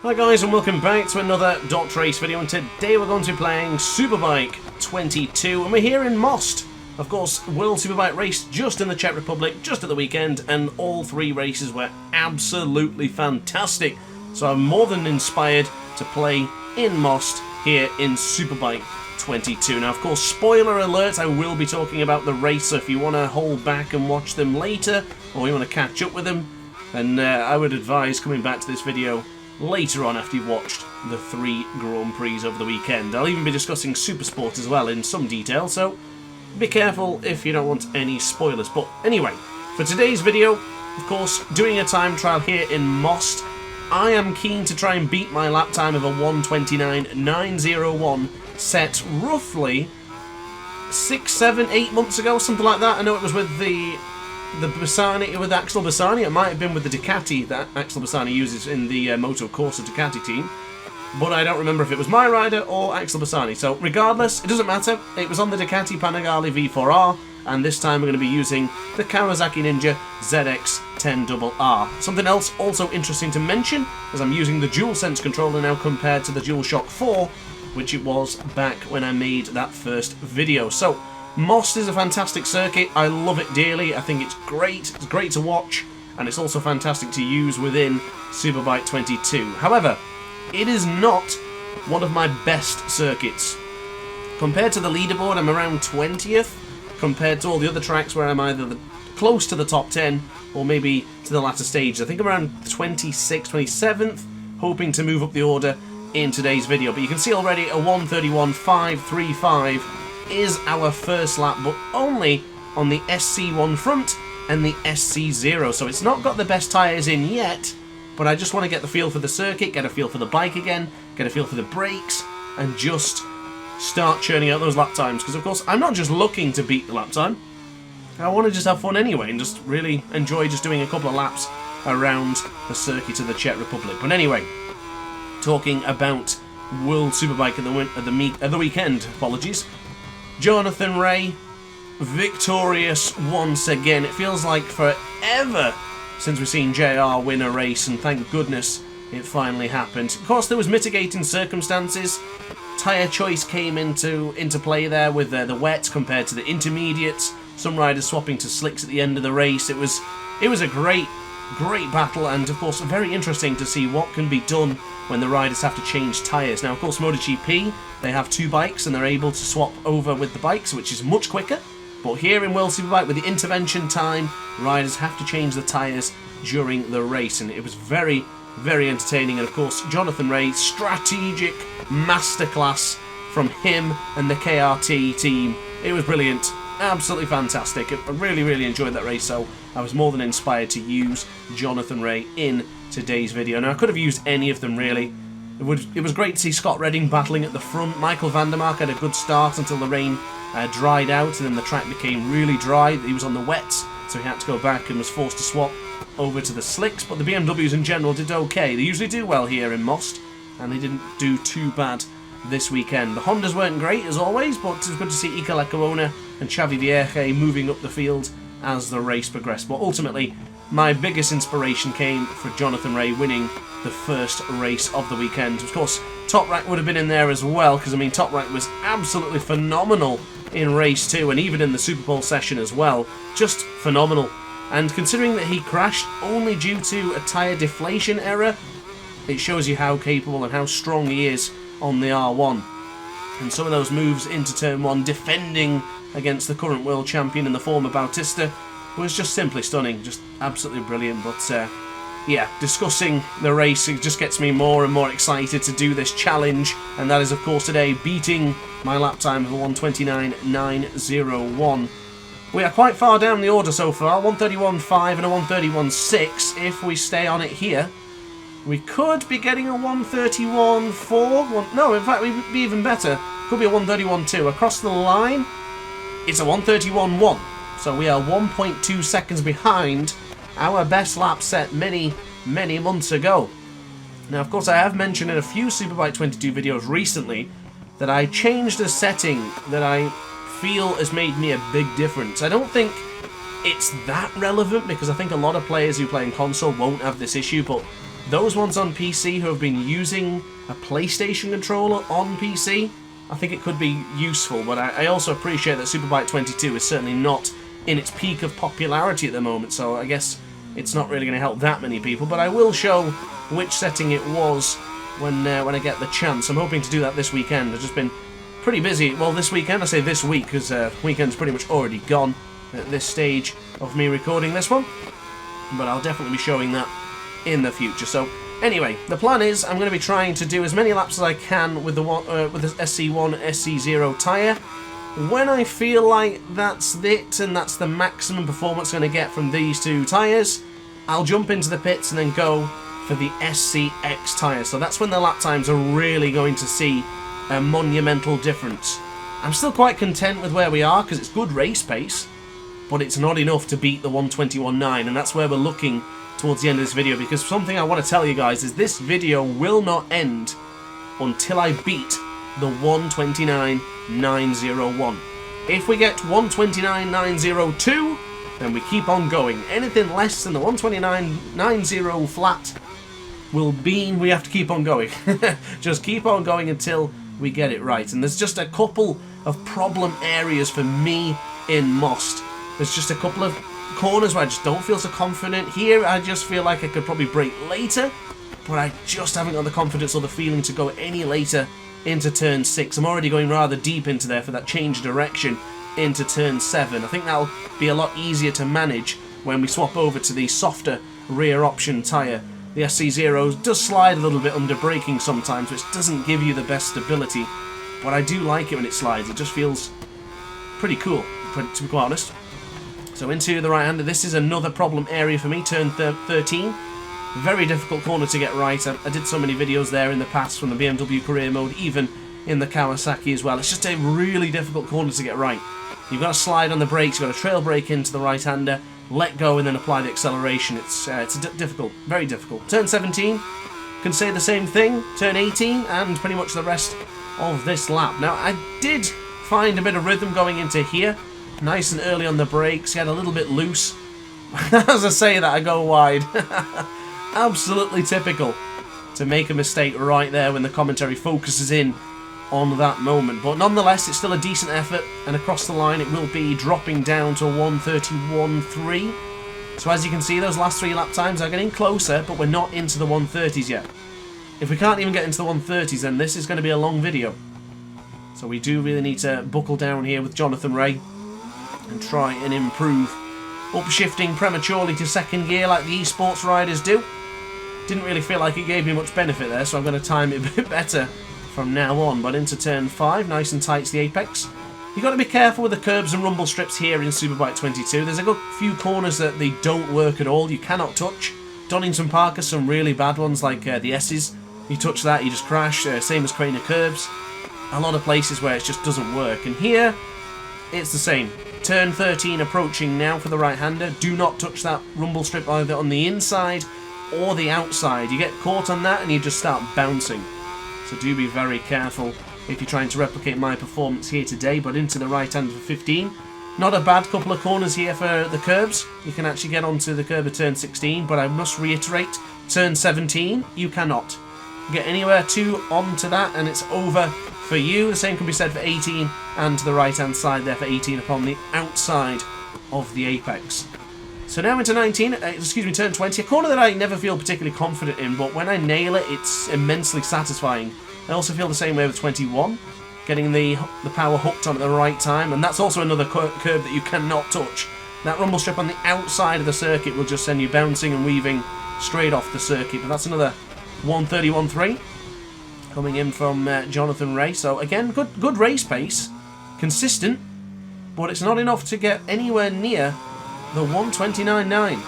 Hi guys, and welcome back to another DrAce video, and today we're going to be playing Superbike 22, and we're here in Most. Of course, World Superbike race just in the Czech Republic, just at the weekend, and all three races were absolutely fantastic. So I'm more than inspired to play in Most here in Superbike 22. Now, of course, spoiler alert, I will be talking about the race, so if you want to hold back and watch them later, or you want to catch up with them, then I would advise coming back to this video later on after you've watched the 3 Grand Prix over the weekend. I'll even be discussing Supersport as well in some detail, so be careful if you don't want any spoilers. But anyway, for today's video, of course, doing a time trial here in Most. I am keen to try and beat my lap time of a 1:29.901 set roughly 6, 7, 8 months ago, something like that. I know it was with the Bassani, with Axel Bassani. It might have been with the Ducati that Axel Bassani uses in the Moto Corsa Ducati team, but I don't remember if it was my rider or Axel Bassani. So regardless, it doesn't matter. It was on the Ducati Panigale V4R, and this time we're going to be using the Kawasaki Ninja ZX-10RR. Something else also interesting to mention is I'm using the DualSense controller now compared to the DualShock 4, which it was back when I made that first video. So Most is a fantastic circuit. I love it dearly. I think it's great. It's great to watch, and it's also fantastic to use within Superbike 22. However, it is not one of my best circuits. Compared to the leaderboard, I'm around 20th, compared to all the other tracks where I'm either close to the top 10 or maybe to the latter stage. I think I'm around 26th, 27th, hoping to move up the order in today's video. But you can see already a 1:31.535 is our first lap, but only on the SC1 front and the SC0, so it's not got the best tyres in yet, but I just want to get the feel for the circuit, get a feel for the bike again, get a feel for the brakes, and just start churning out those lap times, because of course I'm not just looking to beat the lap time, I want to just have fun anyway, and just really enjoy just doing a couple of laps around the circuit of the Czech Republic. But anyway, talking about World Superbike at the weekend, apologies. Jonathan Rea, victorious once again. It feels like forever since we've seen JR win a race, and thank goodness it finally happened. Of course, there was mitigating circumstances. Tyre choice came into play there with the wet compared to the intermediates. Some riders swapping to slicks at the end of the race. It was a great battle, and of course very interesting to see what can be done when the riders have to change tyres. Now, of course, MotoGP, they have 2 bikes and they're able to swap over with the bikes, which is much quicker. But here in World Superbike, with the intervention time, riders have to change the tyres during the race, and it was very, very entertaining. And of course, Jonathan Rea, strategic masterclass from him and the KRT team. It was brilliant. Absolutely fantastic. I really, really enjoyed that race, so I was more than inspired to use Jonathan Rea in today's video. Now, I could have used any of them, really. It was great to see Scott Redding battling at the front. Michael van der Mark had a good start until the rain dried out, and then the track became really dry. He was on the wets, so he had to go back and was forced to swap over to the slicks. But the BMWs in general did okay. They usually do well here in Most, and they didn't do too bad this weekend. The Hondas weren't great, as always, but it was good to see Iker Lecuona and Xavi Vierge moving up the field as the race progressed. But ultimately, my biggest inspiration came for Jonathan Rea winning the first race of the weekend. Of course, Toprak would have been in there as well, because I mean, Toprak was absolutely phenomenal in race 2 and even in the Super Bowl session as well. Just phenomenal. And considering that he crashed only due to a tyre deflation error, it shows you how capable and how strong he is on the R1. And some of those moves into turn 1, defending against the current world champion and the former Bautista, was just simply stunning, just absolutely brilliant. But yeah, discussing the race, it just gets me more and more excited to do this challenge, and that is of course today beating my lap time of a 1:29.901. We are quite far down the order so far, 1:31.5 and a 1:31.6. If we stay on it here, we could be getting a 1:31.4. No, in fact, we'd be even better. Could be a 1:31.2. Across the line, it's a 1:31.1. So we are 1.2 seconds behind our best lap set many, many months ago. Now, of course, I have mentioned in a few Superbike 22 videos recently that I changed a setting that I feel has made me a big difference. I don't think it's that relevant, because I think a lot of players who play in console won't have this issue, but those ones on PC who have been using a PlayStation controller on PC, I think it could be useful, but I also appreciate that Superbike 22 is certainly not in its peak of popularity at the moment, so I guess it's not really going to help that many people, but I will show which setting it was when I get the chance. I'm hoping to do that this weekend. I've just been pretty busy. Well, this weekend, I say this week, because weekend's pretty much already gone at this stage of me recording this one, but I'll definitely be showing that in the future. So anyway, the plan is I'm going to be trying to do as many laps as I can with the SC1 SC0 tyre. When I feel like that's it and that's the maximum performance I'm going to get from these two tyres, I'll jump into the pits and then go for the SCX tyre. So that's when the lap times are really going to see a monumental difference. I'm still quite content with where we are because it's good race pace, but it's not enough to beat the 121.9, and that's where we're looking towards the end of this video, because something I want to tell you guys is this video will not end until I beat the 129.901. If we get 129.902, then we keep on going. Anything less than the 129.90 flat will mean we have to keep on going. Just keep on going until we get it right. And there's just a couple of problem areas for me in Most. There's just a couple of corners where I just don't feel so confident. Here I just feel like I could probably brake later, but I just haven't got the confidence or the feeling to go any later into turn 6. I'm already going rather deep into there for that change of direction into turn 7. I think that'll be a lot easier to manage when we swap over to the softer rear option tyre. The SC0 does slide a little bit under braking sometimes, which doesn't give you the best stability, but I do like it when it slides. It just feels pretty cool, to be quite honest. So into the right-hander, this is another problem area for me, turn 13. Very difficult corner to get right. I did so many videos there in the past from the BMW career mode, even in the Kawasaki as well. It's just a really difficult corner to get right. You've got to slide on the brakes, you've got to trail brake into the right-hander, let go and then apply the acceleration. It's difficult, very difficult. Turn 17, can say the same thing. Turn 18 and pretty much the rest of this lap. Now I did find a bit of rhythm going into here. Nice and early on the brakes, get a little bit loose. As I say that, I go wide. Absolutely typical to make a mistake right there when the commentary focuses in on that moment. But nonetheless, it's still a decent effort, and across the line it will be dropping down to 1:31.3. So as you can see, those last 3 lap times are getting closer, but we're not into the 1:30s yet. If we can't even get into the 1:30s, then this is going to be a long video. So we do really need to buckle down here with Jonathan Ray and try and improve. Upshifting prematurely to second gear like the esports riders do. Didn't really feel like it gave me much benefit there, so I'm going to time it a bit better from now on. But into turn 5, nice and tight to the apex. You've got to be careful with the curbs and rumble strips here in Superbike 22. There's a good few corners that they don't work at all. You cannot touch. Donington Park has some really bad ones, like the S's. You touch that, you just crash. Same as Craner Curbs. A lot of places where it just doesn't work. And here, it's the same. Turn 13 approaching now for the right-hander. Do not touch that rumble strip either on the inside or the outside. You get caught on that and you just start bouncing. So do be very careful if you're trying to replicate my performance here today. But into the right-hander for 15. Not a bad couple of corners here for the curbs. You can actually get onto the curb at turn 16, but I must reiterate, turn 17, you cannot get anywhere to onto that, and it's over for you. The same can be said for 18 and to the right-hand side there for 18 upon the outside of the apex. So now into turn 20, a corner that I never feel particularly confident in, but when I nail it, it's immensely satisfying. I also feel the same way with 21, getting the power hooked on at the right time, and that's also another curb that you cannot touch. That rumble strip on the outside of the circuit will just send you bouncing and weaving straight off the circuit, but that's another 1:31.3 coming in from Jonathan Ray. So again, good race pace, consistent, but it's not enough to get anywhere near the 1:29.9.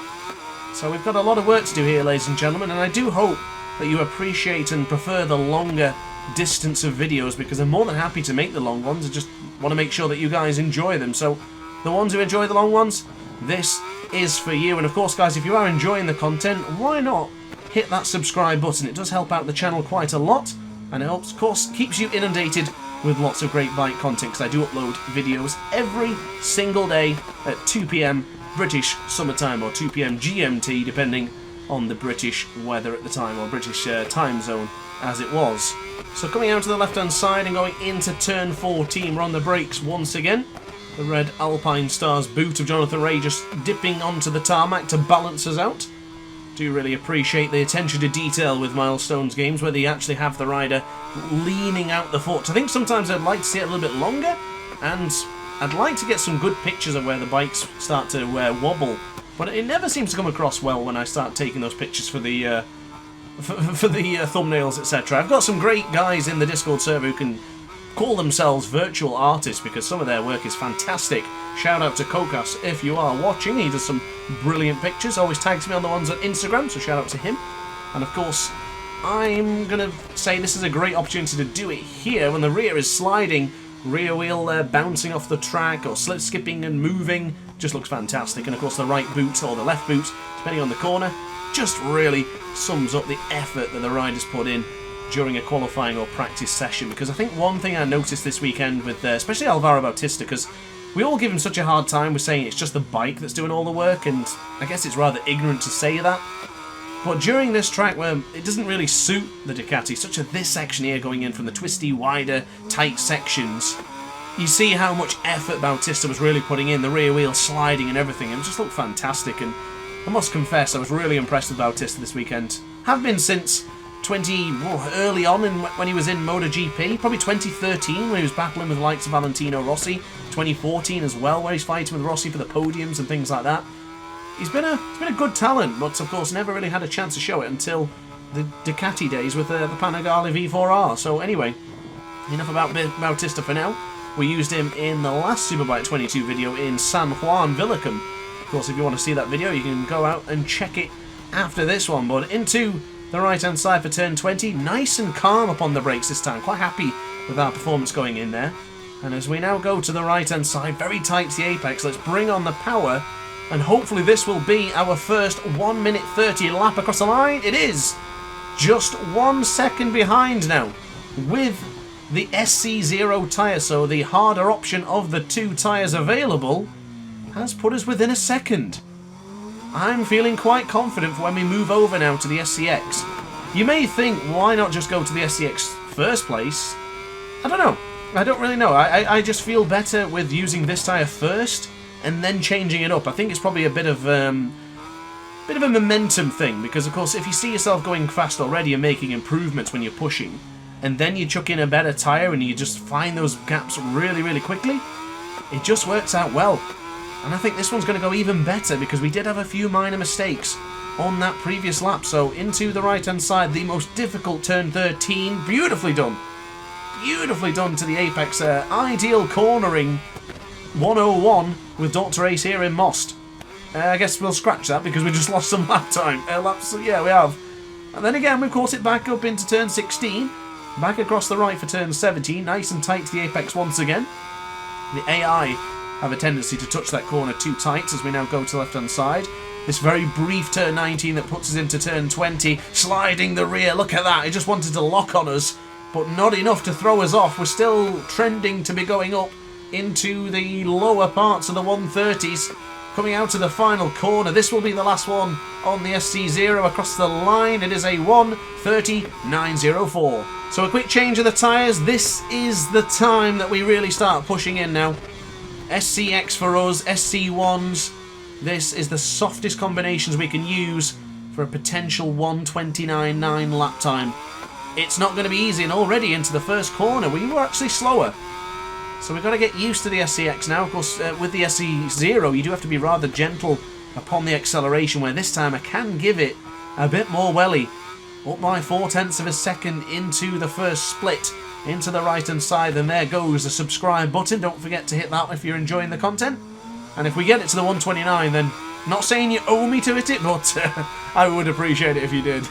So we've got a lot of work to do here, ladies and gentlemen, and I do hope that you appreciate and prefer the longer distance of videos, because I'm more than happy to make the long ones. I just want to make sure that you guys enjoy them. So the ones who enjoy the long ones, this is for you. And of course, guys, if you are enjoying the content, why not hit that subscribe button? It does help out the channel quite a lot, and it helps, of course, keeps you inundated with lots of great bike content, because I do upload videos every single day at 2 PM British summertime, or 2 PM GMT, depending on the British weather at the time, or British time zone as it was. So coming out to the left-hand side and going into turn 14, we're on the brakes once again. The red Alpine Stars boot of Jonathan Ray just dipping onto the tarmac to balance us out. Do really appreciate the attention to detail with Milestones games, where they actually have the rider leaning out the foot. I think sometimes I'd like to see it a little bit longer, and I'd like to get some good pictures of where the bikes start to wobble. But it never seems to come across well when I start taking those pictures for the thumbnails, etc. I've got some great guys in the Discord server who can call themselves virtual artists because some of their work is fantastic. Shout out to Kokas if you are watching. He does some brilliant pictures. Always tags me on the ones on Instagram, so shout out to him. And of course, I'm going to say this is a great opportunity to do it here when the rear is sliding. Rear wheel bouncing off the track or slip skipping and moving. Just looks fantastic. And of course the right boot or the left boot, depending on the corner, just really sums up the effort that the riders put in during a qualifying or practice session. Because I think one thing I noticed this weekend with especially Alvaro Bautista, because we all give him such a hard time with saying it's just the bike that's doing all the work, and I guess it's rather ignorant to say that. But during this track where it doesn't really suit the Ducati, such as this section here going in from the twisty, wider, tight sections, you see how much effort Bautista was really putting in, the rear wheel sliding and everything. It just looked fantastic, and I must confess I was really impressed with Bautista this weekend. Have been since early on when he was in MotoGP, probably 2013 when he was battling with the likes of Valentino Rossi, 2014 as well where he's fighting with Rossi for the podiums and things like that. He's been a good talent, but of course never really had a chance to show it until the Ducati days with the Panigale V4R. So anyway, enough about Bautista for now. We used him in the last Superbike 22 video in San Juan Villicum. Of course, if you want to see that video, you can go out and check it after this one. But into the right-hand side for turn 20, nice and calm upon the brakes this time. Quite happy with our performance going in there. And as we now go to the right-hand side, very tight to the apex, let's bring on the power. And hopefully this will be our first 1 minute 30 lap across the line. It is just 1 second behind now with the SC0 tyre. So the harder option of the two tyres available has put us within a second. I'm feeling quite confident for when we move over now to the SCX. You may think, why not just go to the SCX first place? I don't know. I don't really know. I just feel better with using this tyre first and then changing it up. I think it's probably a bit of a momentum thing, because of course if you see yourself going fast already and making improvements when you're pushing, and then you chuck in a better tyre and you just find those gaps really, really quickly, it just works out well. And I think this one's going to go even better because we did have a few minor mistakes on that previous lap. So into the right hand side, the most difficult turn 13, beautifully done. Beautifully done to the apex. Ideal cornering 101 with DrAce here in Most. I guess we'll scratch that because we just lost some lap time. Laps, yeah, we have. And then again, we've caught it back up into turn 16. Back across the right for turn 17. Nice and tight to the apex once again. The AI have a tendency to touch that corner too tight as we now go to the left-hand side. This very brief turn 19 that puts us into turn 20. Sliding the rear, look at that. It just wanted to lock on us, but not enough to throw us off. We're still trending to be going up into the lower parts of the 130s. Coming out to the final corner. This will be the last one on the SC0 across the line. It is a 1:30.904. So a quick change of the tyres. This is the time that we really start pushing in now. SCX for us, SC1s. This is the softest combinations we can use for a potential 1:29.9 lap time. It's not going to be easy, and already into the first corner we were actually slower. So we've got to get used to the SCX now. Of course, with the SC0, you do have to be rather gentle upon the acceleration, where this time I can give it a bit more welly. Up by 0.4 of a second into the first split, into the right-hand side, and there goes the subscribe button. Don't forget to hit that if you're enjoying the content. And if we get it to the 1:29, then not saying you owe me to hit it, but I would appreciate it if you did.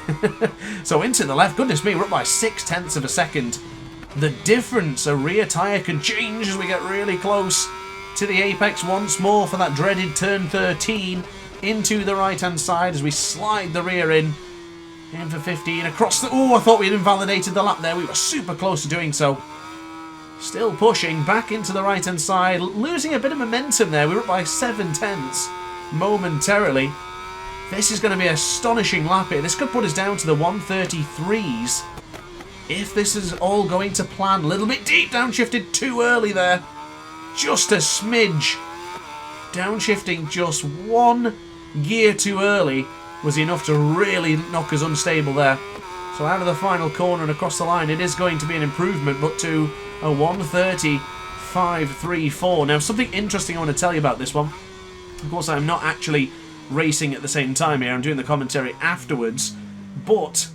So into the left, goodness me, we're up by 0.6 of a second. The difference a rear tyre can change as we get really close to the apex once more for that dreaded turn 13 into the right hand side as we slide the rear in for 15 across the... Oh, I thought we had invalidated the lap there. We were super close to doing so. Still pushing back into the right hand side, losing a bit of momentum there. We were up by 0.7 momentarily This is going to be an astonishing lap here. This could put us down to the 133s. If this is all going to plan. A little bit deep, downshifted too early there. Just a smidge. Downshifting just one gear too early was enough to really knock us unstable there. So out of the final corner and across the line, it is going to be an improvement, but to a 1:35.34. Now, something interesting I want to tell you about this one. Of course, I'm not actually racing at the same time here. I'm doing the commentary afterwards, but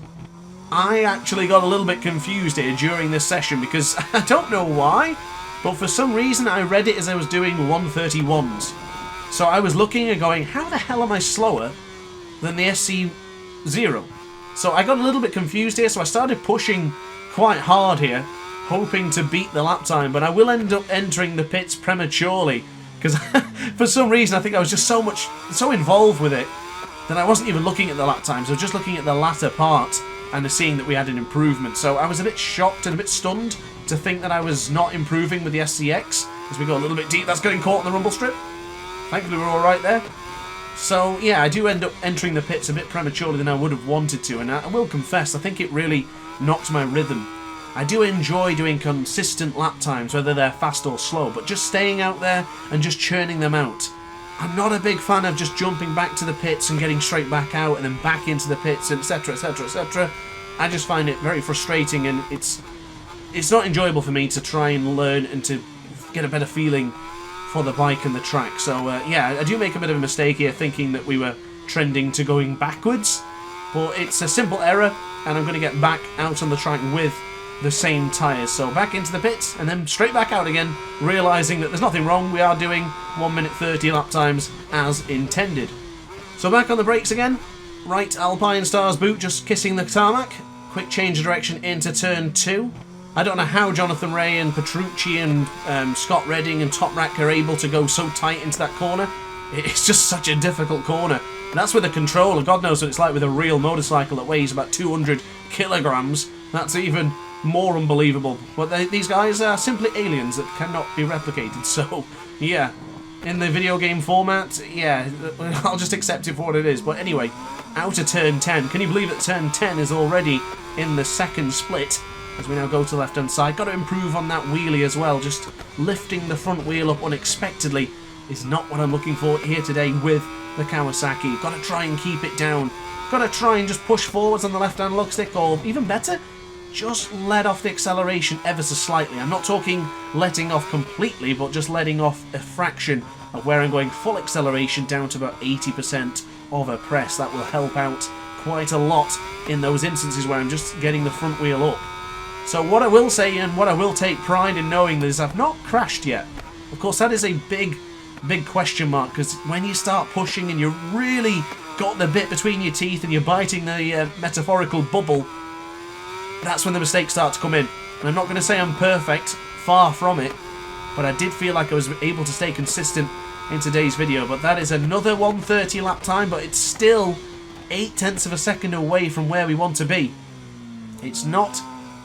I actually got a little bit confused here during this session because I don't know why, but for some reason I read it as I was doing 1:31s. So I was looking and going, how the hell am I slower than the SC0? So I got a little bit confused here, so I started pushing quite hard here, hoping to beat the lap time, but I will end up entering the pits prematurely, because for some reason I think I was just so involved with it that I wasn't even looking at the lap times. I was just looking at the latter part and seeing that we had an improvement. So I was a bit shocked and a bit stunned to think that I was not improving with the SCX as we go a little bit deep. That's getting caught in the rumble strip. Thankfully we're all right there. So, yeah, I do end up entering the pits a bit prematurely than I would have wanted to, and I will confess, I think it really knocked my rhythm. I do enjoy doing consistent lap times, whether they're fast or slow, but just staying out there and just churning them out. I'm not a big fan of just jumping back to the pits and getting straight back out and then back into the pits, etc, etc, etc. I just find it very frustrating, and it's not enjoyable for me to try and learn and to get a better feeling for the bike and the track. So yeah, I do make a bit of a mistake here thinking that we were trending to going backwards, but it's a simple error and I'm going to get back out on the track with the same tyres. So back into the pits and then straight back out again, realising that there's nothing wrong. We are doing 1:30 lap times as intended. So back on the brakes again, right Alpine Stars boot just kissing the tarmac, quick change of direction into turn 2. I don't know how Jonathan Ray and Petrucci and Scott Redding and Toprak are able to go so tight into that corner. It's just such a difficult corner. And that's with a controller. God knows what it's like with a real motorcycle that weighs about 200 kilograms. That's even more unbelievable. But these guys are simply aliens that cannot be replicated. So, yeah, in the video game format, yeah, I'll just accept it for what it is. But anyway, out of turn 10. Can you believe that turn 10 is already in the second split? As we now go to the left-hand side. Got to improve on that wheelie as well. Just lifting the front wheel up unexpectedly is not what I'm looking for here today with the Kawasaki. Got to try and keep it down. Got to try and just push forwards on the left-hand lug stick, or even better, just let off the acceleration ever so slightly. I'm not talking letting off completely, but just letting off a fraction of where I'm going full acceleration down to about 80% of a press. That will help out quite a lot in those instances where I'm just getting the front wheel up. So what I will say, and what I will take pride in knowing, is I've not crashed yet. Of course, that is a big question mark, because when you start pushing and you really got the bit between your teeth and you're biting the metaphorical bubble, that's when the mistakes start to come in. And I'm not going to say I'm perfect, far from it, but I did feel like I was able to stay consistent in today's video. But that is another 1:30 lap time, but it's still 0.8 of a second away from where we want to be. It's not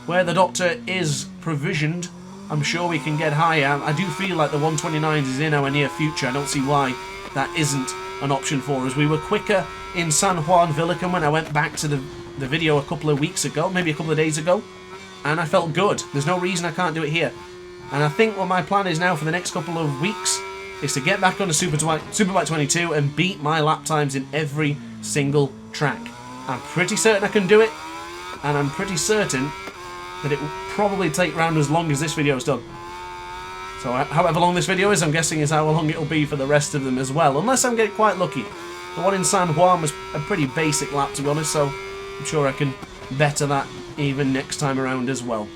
where the doctor is provisioned. I'm sure we can get higher. I do feel like the 129s is in our near future. I don't see why that isn't an option for us. We were quicker in San Juan Villicum when I went back to the video a couple of weeks ago, maybe a couple of days ago, and I felt good. There's no reason I can't do it here. And I think what my plan is now for the next couple of weeks is to get back on the Superbike 22 and beat my lap times in every single track. I'm pretty certain I can do it, and I'm pretty certain that it will probably take around as long as this video is done. So however long this video is, I'm guessing is how long it'll be for the rest of them as well, unless I'm getting quite lucky. The one in San Juan was a pretty basic lap, to be honest, so I'm sure I can better that even next time around as well.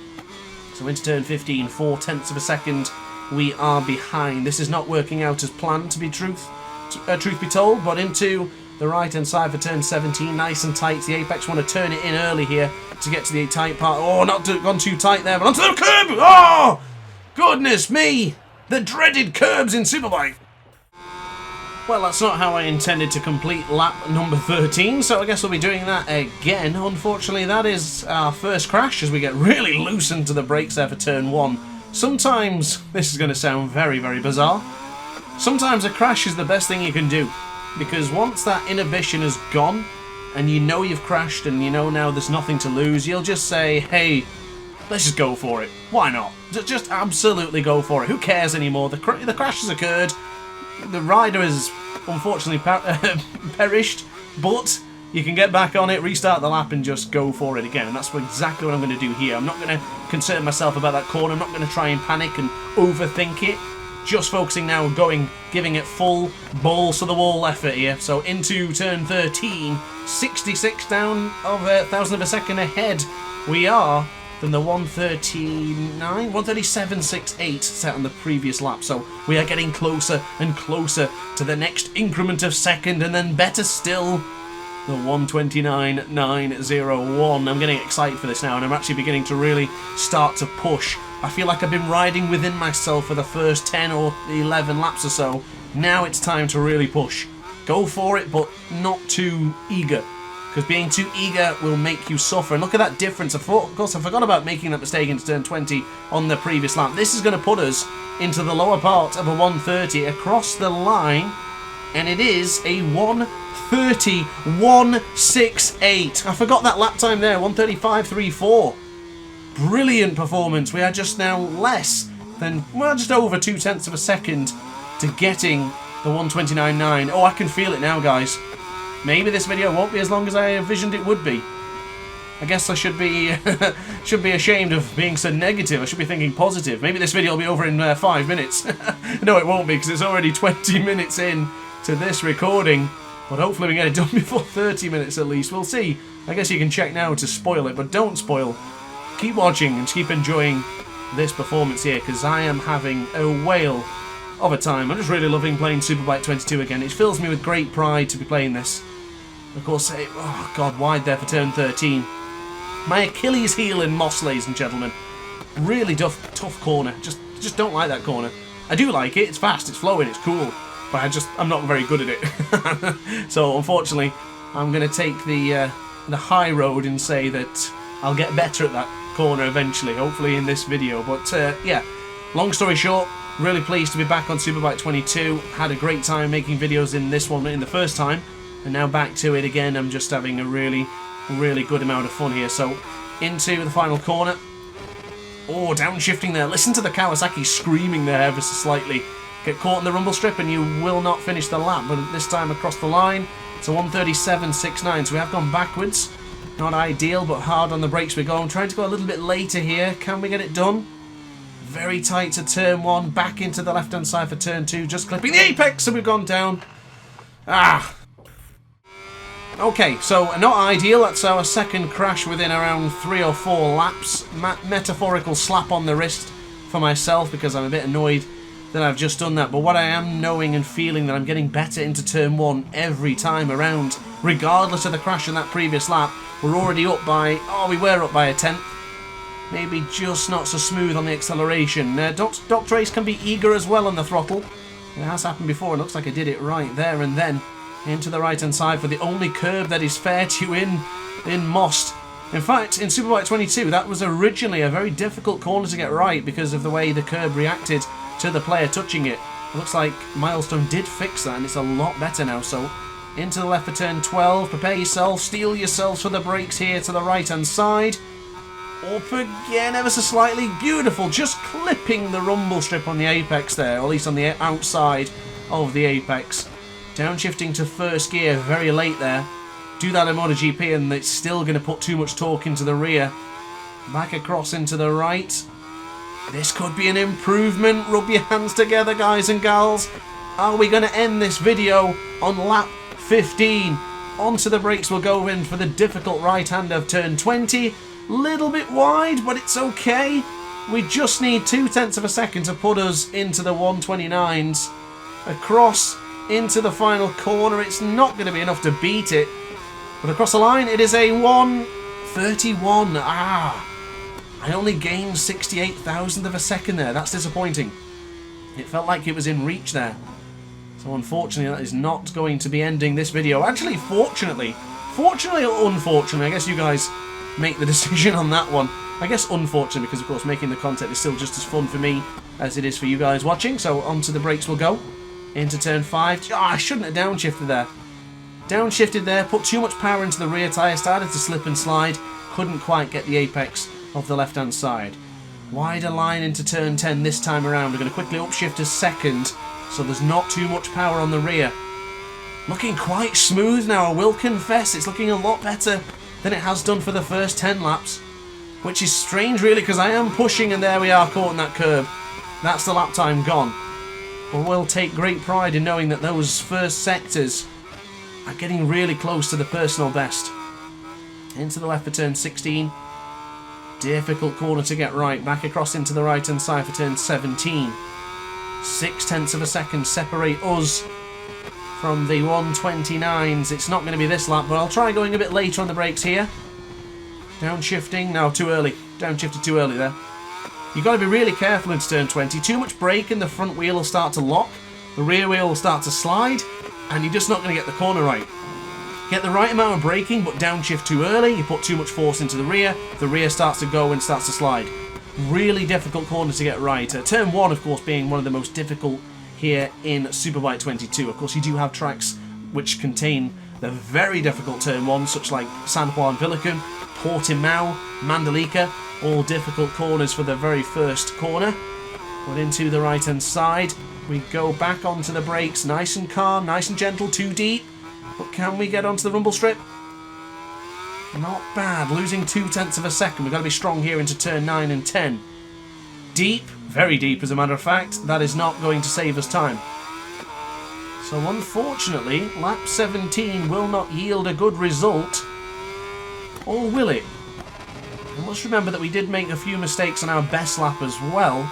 So into turn 15, 0.4 of a second, we are behind. This is not working out as planned, to be truth be told, but into the right-hand side for turn 17, nice and tight. The Apex want to turn it in early here to get to the tight part. Oh, gone too tight there, but onto the curb! Oh, goodness me! The dreaded curbs in Superbike. Well, that's not how I intended to complete lap number 13, so I guess we'll be doing that again. Unfortunately, that is our first crash as we get really loosened to the brakes there for turn 1. Sometimes, this is going to sound very, very bizarre, sometimes a crash is the best thing you can do. because once that inhibition is gone, and you know you've crashed, and you know now there's nothing to lose, you'll just say, hey, let's just go for it. Why not? Just absolutely go for it. Who cares anymore? The crash has occurred. The rider has unfortunately perished, but you can get back on it, restart the lap, and just go for it again. And that's exactly what I'm going to do here. I'm not going to concern myself about that corner. I'm not going to try and panic and overthink it. Just focusing now on giving it full balls to the wall effort here. So into turn 13, 66 down of a thousandth of a second ahead we are than the 137.68 set on the previous lap. So we are getting closer and closer to the next increment of second, and then better still, the 129.901. I'm getting excited for this now, and I'm actually beginning to really start to push. I feel like I've been riding within myself for the first 10 or 11 laps or so. Now it's time to really push. Go for it, but not too eager, because being too eager will make you suffer. And look at that difference. Of course, I forgot about making that mistake into turn 20 on the previous lap. This is going to put us into the lower part of a 130 across the line, and it is a 1:30.168. I forgot that lap time there, 1:35.34. Brilliant performance. We are just now less than, well, just over 0.2 of a second to getting the 129.9. Oh, I can feel it now, guys. Maybe this video won't be as long as I envisioned it would be. I guess I should be should be ashamed of being so negative. I should be thinking positive. Maybe this video will be over in 5 minutes. No, it won't be, because it's already 20 minutes in to this recording. But hopefully we get it done before 30 minutes at least. We'll see. I guess you can check now to spoil it, but don't spoil. Keep watching and keep enjoying this performance here, because I am having a whale of a time. I'm just really loving playing Superbike 22 again. It fills me with great pride to be playing this. Of course, oh god, wide there for turn 13. My Achilles heel in Moss, ladies and gentlemen. Really tough corner. Just don't like that corner. I do like it. It's fast, it's flowing, it's cool. But I'm not very good at it. So unfortunately, I'm going to take the high road and say that I'll get better at that corner eventually, hopefully in this video. But yeah, long story short, really pleased to be back on Superbike 22. Had a great time making videos in this one in the first time, and now back to it again. I'm just having a really good amount of fun here. So into the final corner. Oh, downshifting there. Listen to the Kawasaki screaming there ever so slightly. Get caught in the rumble strip and you will not finish the lap, but this time across the line, it's a 1:37.69, so we have gone backwards. Not ideal, but hard on the brakes we go. I'm trying to go a little bit later here. Can we get it done? Very tight to turn 1, back into the left-hand side for turn 2, just clipping the apex, and we've gone down. Ah! Okay, so not ideal. That's our second crash within around 3 or 4 laps. Metaphorical slap on the wrist for myself, because I'm a bit annoyed that I've just done that. But what I am knowing and feeling that I'm getting better into turn 1 every time around, regardless of the crash in that previous lap. We're already up by, we were up by a 10th. Maybe just not so smooth on the acceleration. DrAce can be eager as well on the throttle. It has happened before. It looks like I did it right there and then. Into the right-hand side for the only curb that is fair to in Most. In fact, in Superbike 22, that was originally a very difficult corner to get right because of the way the curb reacted to the player touching it. It looks like Milestone did fix that, and it's a lot better now. So into the left for turn 12. Prepare yourself. Steel yourselves for the brakes here to the right-hand side. Up again, ever so slightly. Beautiful. Just clipping the rumble strip on the apex there, or at least on the outside of the apex. Downshifting to first gear very late there. Do that in MotoGP and it's still going to put too much torque into the rear. Back across into the right. This could be an improvement. Rub your hands together, guys and gals. Are we going to end this video on lap 15? Onto the brakes we'll go in for the difficult right-hand of turn 20. Little bit wide, but it's okay. We just need 0.2 of a second to put us into the 129s. Across into the final corner. It's not going to be enough to beat it. But across the line, it is a 1:31. I only gained 68,000 of a second there. That's disappointing. It felt like it was in reach there. So unfortunately, that is not going to be ending this video. Actually, fortunately or unfortunately, I guess you guys make the decision on that one. I guess unfortunately, because of course making the content is still just as fun for me as it is for you guys watching. So onto the brakes we'll go. into turn 5. Oh, I shouldn't have downshifted there. Downshifted there, put too much power into the rear tyre, started to slip and slide, couldn't quite get the apex of the left-hand side. Wider line into turn 10 this time around. We're going to quickly upshift to second, so there's not too much power on the rear. Looking quite smooth now, I will confess. It's looking a lot better than it has done for the first 10 laps, which is strange really, because I am pushing and there we are caught in that curb. That's the lap time gone. But we'll take great pride in knowing that those first sectors are getting really close to the personal best. Into the left for turn 16. Difficult corner to get right. Back across into the right hand side for turn 17. 0.6 of a second separate us from the 129s. It's not going to be this lap, but I'll try going a bit later on the brakes here. Downshifting. No, too early. Downshifted too early there. You've got to be really careful into turn 20. Too much brake and the front wheel will start to lock. The rear wheel will start to slide. And you're just not going to get the corner right. Get the right amount of braking, but downshift too early. You put too much force into the rear starts to go and starts to slide. Really difficult corner to get right. Turn 1, of course, being one of the most difficult here in Superbike 22. Of course, you do have tracks which contain the very difficult turn 1, such like San Juan Villicum, Portimao, Mandalika, all difficult corners for the very first corner. But into the right-hand side, we go back onto the brakes, nice and calm, nice and gentle, too deep. But can we get onto the rumble strip? Not bad, losing 0.2 of a second. We've got to be strong here into turn 9 and 10. Deep, very deep as a matter of fact, that is not going to save us time. So unfortunately, lap 17 will not yield a good result. Or will it? And let's remember that we did make a few mistakes on our best lap as well.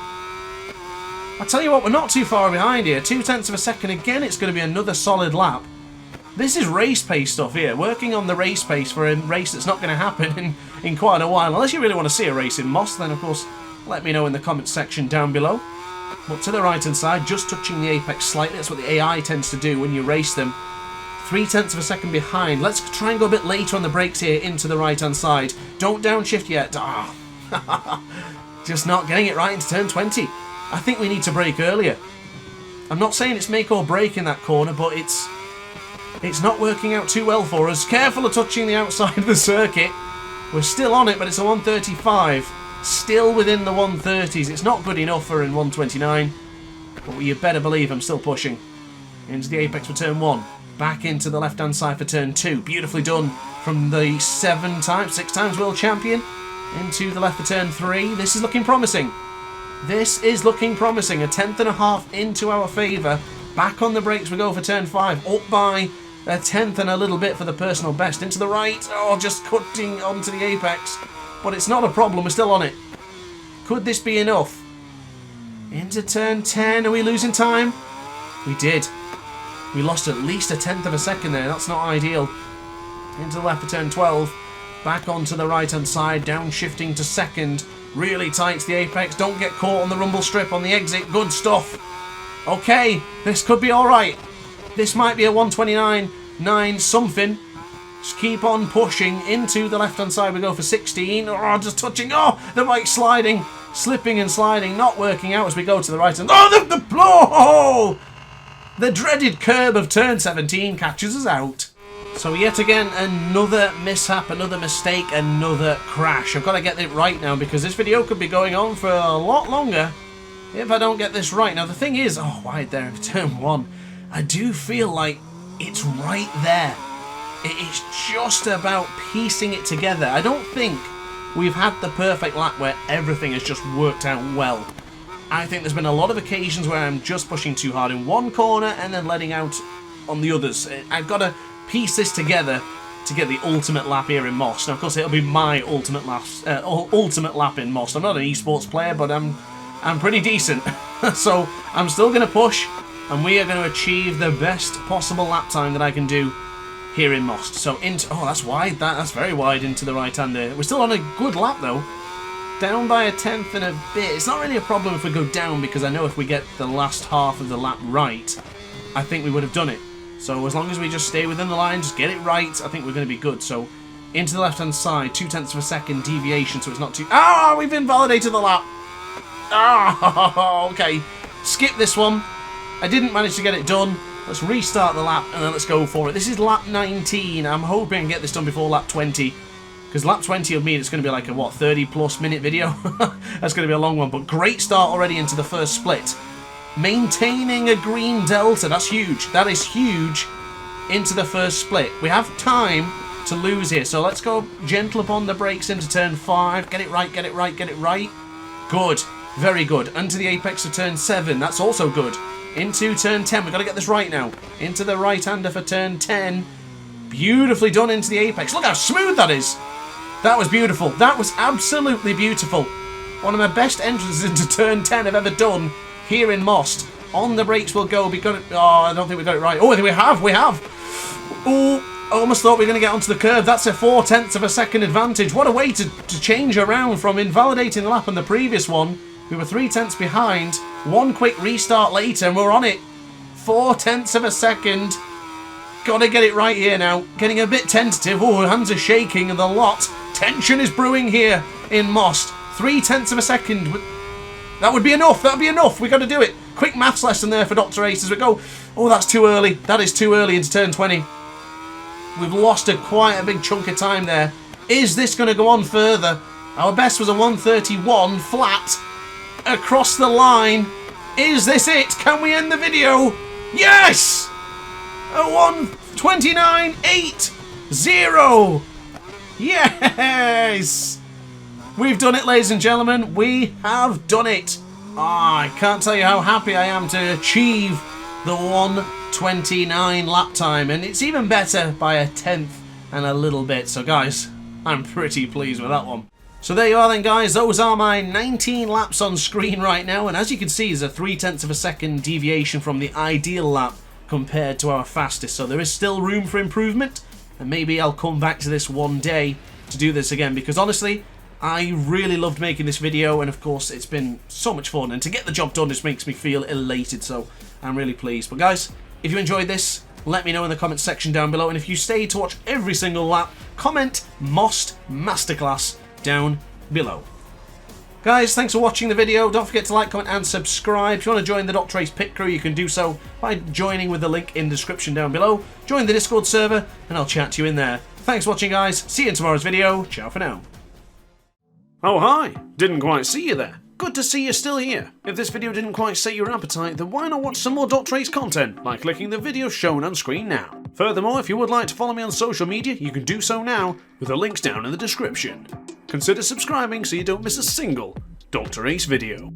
I tell you what, we're not too far behind here. 0.2 of a second. Again, it's going to be another solid lap. This is race pace stuff here. Working on the race pace for a race that's not going to happen in quite a while. Unless you really want to see a race in Moss, then of course, let me know in the comments section down below. But to the right-hand side, just touching the apex slightly. That's what the AI tends to do when you race them. 0.3 of a second behind. Let's try and go a bit later on the brakes here into the right-hand side. Don't downshift yet. Just not getting it right into turn 20. I think we need to brake earlier. I'm not saying it's make or break in that corner, but it's not working out too well for us. Careful of touching the outside of the circuit. We're still on it, but it's a 135. Still within the 130s. It's not good enough for in 129, but you better believe I'm still pushing. Into the apex for turn 1. Back into the left-hand side for turn 2. Beautifully done from the 6 times world champion. Into the left for turn 3. This is looking promising. This is looking promising. 1/10.5 into our favour. Back on the brakes we go for turn 5. Up by 1/10 and a little bit for the personal best. Into the right. Oh, just cutting onto the apex. But it's not a problem. We're still on it. Could this be enough? Into turn 10. Are we losing time? We did. We lost at least 1/10 of a second there. That's not ideal. Into the left for turn 12. Back onto the right-hand side. Downshifting to second. Really tight to the apex. Don't get caught on the rumble strip on the exit. Good stuff. Okay, this could be alright. This might be a 129.9 something. Just keep on pushing. Into the left-hand side we go for 16. Oh, just touching. Oh, the bike sliding. Slipping and sliding. Not working out as we go to the right hand. Oh, the blow! The dreaded curb of turn 17 catches us out. So yet again, another mishap, another mistake, another crash. I've got to get it right now because this video could be going on for a lot longer if I don't get this right. Now the thing is, oh, wide there in turn 1. I do feel like it's right there. It is just about piecing it together. I don't think we've had the perfect lap where everything has just worked out well. I think there's been a lot of occasions where I'm just pushing too hard in one corner and then letting out on the others. I've got to piece this together to get the ultimate lap here in Moss. Now, of course, it'll be my ultimate lap in Moss. I'm not an esports player, but I'm pretty decent. So I'm still going to push, and we are going to achieve the best possible lap time that I can do here in Moss. So into, oh, that's wide. That's very wide into the right-hander. We're still on a good lap though. Down by 1/10 and a bit. It's not really a problem if we go down because I know if we get the last half of the lap right, I think we would have done it. So as long as we just stay within the line, just get it right, I think we're going to be good. So into the left-hand side, 0.2 of a second deviation, so it's not too... Ah, we've invalidated the lap. Ah, okay. Skip this one. I didn't manage to get it done. Let's restart the lap and then let's go for it. This is lap 19. I'm hoping I can get this done before lap 20. Because lap 20 will mean it's going to be like a, what, 30+ minute video? That's going to be a long one. But great start already into the first split. Maintaining a green delta. That's huge. That is huge into the first split. We have time to lose here. So let's go gentle upon the brakes into turn 5. Get it right, get it right, get it right. Good. Very good. Onto the apex of turn 7. That's also good. Into turn 10. We've got to get this right now. Into the right-hander for turn 10. Beautifully done into the apex. Look how smooth that is. That was beautiful. That was absolutely beautiful. One of my best entrances into turn 10 I've ever done here in Most. On the brakes we'll go. We got it. Oh, I don't think we got it right. Oh, we have. We have. Oh, I almost thought we were going to get onto the curve. That's a 0.4 of a second advantage. What a way to change around from invalidating the lap on the previous one. We were 0.3 behind. One quick restart later and we're on it. 0.4 of a second. Gotta get it right here now. Getting a bit tentative. Oh, hands are shaking and the lot. Tension is brewing here in Most. 0.3 of a second. That would be enough. That'd be enough. We got to do it. Quick maths lesson there for DrAce as we go. Oh, that's too early. That is too early into turn 20. We've lost quite a big chunk of time there. Is this going to go on further? Our best was a 1:31 flat across the line. Is this it? Can we end the video? Yes! A 1:29.80. Yes! We've done it, ladies and gentlemen. We have done it. I can't tell you how happy I am to achieve the 1:29 lap time. And it's even better by a 1/10 and a little bit. So, guys, I'm pretty pleased with that one. So there you are then, guys. Those are my 19 laps on screen right now. And as you can see, there's a 0.3 of a second deviation from the ideal lap compared to our fastest. So there is still room for improvement. And maybe I'll come back to this one day to do this again. Because honestly, I really loved making this video. And of course, it's been so much fun. And to get the job done just makes me feel elated. So I'm really pleased. But guys, if you enjoyed this, let me know in the comments section down below. And if you stay to watch every single lap, comment Most Masterclass down below. Guys, thanks for watching the video. Don't forget to like, comment and subscribe. If you want to join the DrAce pit crew, you can do so by joining with the link in the description down below. Join the Discord server and I'll chat to you in there. Thanks for watching, guys. See you in tomorrow's video. Ciao for now. Oh hi, didn't quite see you there. Good to see you're still here. If this video didn't quite sate your appetite, then why not watch some more DrAce content by clicking the video shown on screen now. Furthermore, if you would like to follow me on social media, you can do so now with the links down in the description. Consider subscribing so you don't miss a single DrAce video.